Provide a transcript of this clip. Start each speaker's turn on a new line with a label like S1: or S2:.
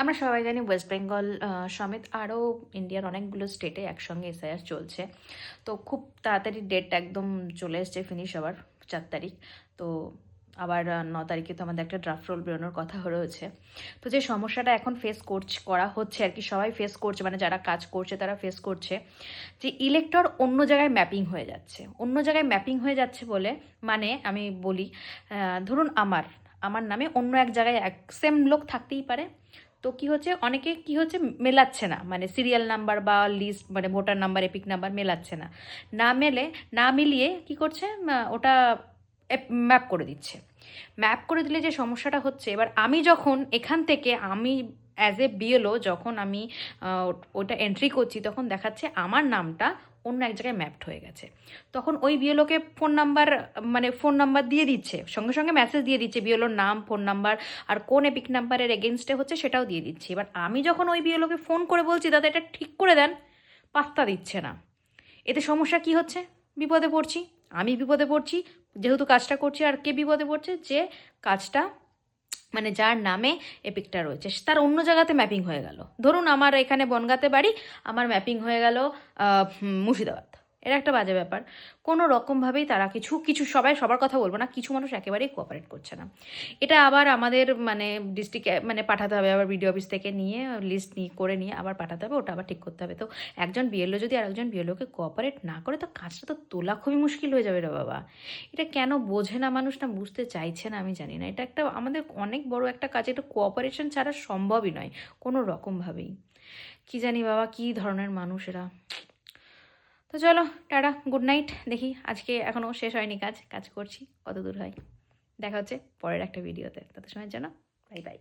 S1: আমরা সবাই জানি ওয়েস্ট বেঙ্গল সমেত আরও ইন্ডিয়ার অনেকগুলো স্টেটে একসঙ্গে এসআইআর চলছে। তো খুব তাড়াতাড়ি ডেট একদম চলে এসছে ফিনিশ হওয়ার, 4 তারিখ। তো আবার 9 তারিখে তো আমাদের একটা ড্রাফট রোল বেরোনোর কথা রয়েছে। তো যে সমস্যাটা এখন করা হচ্ছে আর কি, সবাই ফেস করছে, মানে যারা কাজ করছে তারা ফেস করছে, যে ইলেক্টর অন্য জায়গায় ম্যাপিং হয়ে যাচ্ছে। অন্য জায়গায় ম্যাপিং হয়ে যাচ্ছে বলে মানে আমি বলি, ধরুন আমার আমার নামে অন্য এক জায়গায় এক সেম লোক থাকতেই পারে। তো কি হচ্ছে, অনেকে কি হচ্ছে মেলাচ্ছে না, মানে সিরিয়াল নাম্বার বা লিস্ট মানে ভোটার নাম্বার এপিক নাম্বার মেলাচ্ছে না। না মেলে, না মিলিয়ে কি করছে, ওটা ম্যাপ করে দিচ্ছে। ম্যাপ করে দিলে যে সমস্যাটা হচ্ছে, এবার আমি যখন এখান থেকে আমি অ্যাজ এ বিএলও যখন আমি ওটা এন্ট্রি করছি, তখন দেখাচ্ছে আমার নামটা অন্য এক জায়গায় ম্যাপড হয়ে গেছে। তখন ওই বিএলওকে ফোন নাম্বার, মানে ফোন নাম্বার দিয়ে দিচ্ছে, সঙ্গে সঙ্গে মেসেজ দিয়ে দিচ্ছে বিএলওর নাম, ফোন নাম্বার, আর কোন এপিক নাম্বারের এগেনস্টে হচ্ছে সেটাও দিয়ে দিচ্ছি। এবার আমি যখন ওই বিএলওকে ফোন করে বলছি দাদা এটা ঠিক করে দেন, পাত্তা দিচ্ছে না। এতে সমস্যা কি হচ্ছে, বিপদে পড়ছি, আমি বিপদে পড়ছি যেহেতু কাজটা করছি। আর কে বিপদে পড়ছে, যে কাজটা মানে যার নামে এপিকটা রয়েছে তার অন্য জায়গাতে ম্যাপিং হয়ে গেল। ধরুন আমার এখানে বনগাঁতে বাড়ি, আমার ম্যাপিং হয়ে গেল মুর্শিদাবাদ। এর একটা বাজে ব্যাপার। কোনো রকমভাবেই তারা কিছু কিছু সবাই সবার কথা বলবো না, কিছু মানুষ একেবারেই কোঅপারেট করছে না। এটা আবার আমাদের মানে ডিস্ট্রিক্টে মানে পাঠাতে হবে, আবার বিডিও অফিস থেকে নিয়ে লিস্ট করে নিয়ে আবার পাঠাতে হবে, ওটা আবার ঠিক করতে হবে। তো একজন বিএলও যদি আরেকজন বিএলওকে কোঅপারেট না করে, তো কাজটা তো তোলা খুবই মুশকিল হয়ে যাবে রে বাবা। এটা কেন বোঝে না মানুষ, না বুঝতে চাইছে না, আমি জানি না। এটা একটা আমাদের অনেক বড় একটা কাজ, এটা কোঅপারেশন ছাড়া সম্ভবই নয় কোনো রকমভাবেই। কি জানি বাবা কী ধরনের মানুষ এরা। তো চলো, টাটা, গুড নাইট। দেখি আজকে এখনও শেষ হয়নি কাজ, কাজ করছি, কত দূর হয়। দেখা হচ্ছে পরের একটা ভিডিওতে, তত সময়ের জন্য বাই বাই।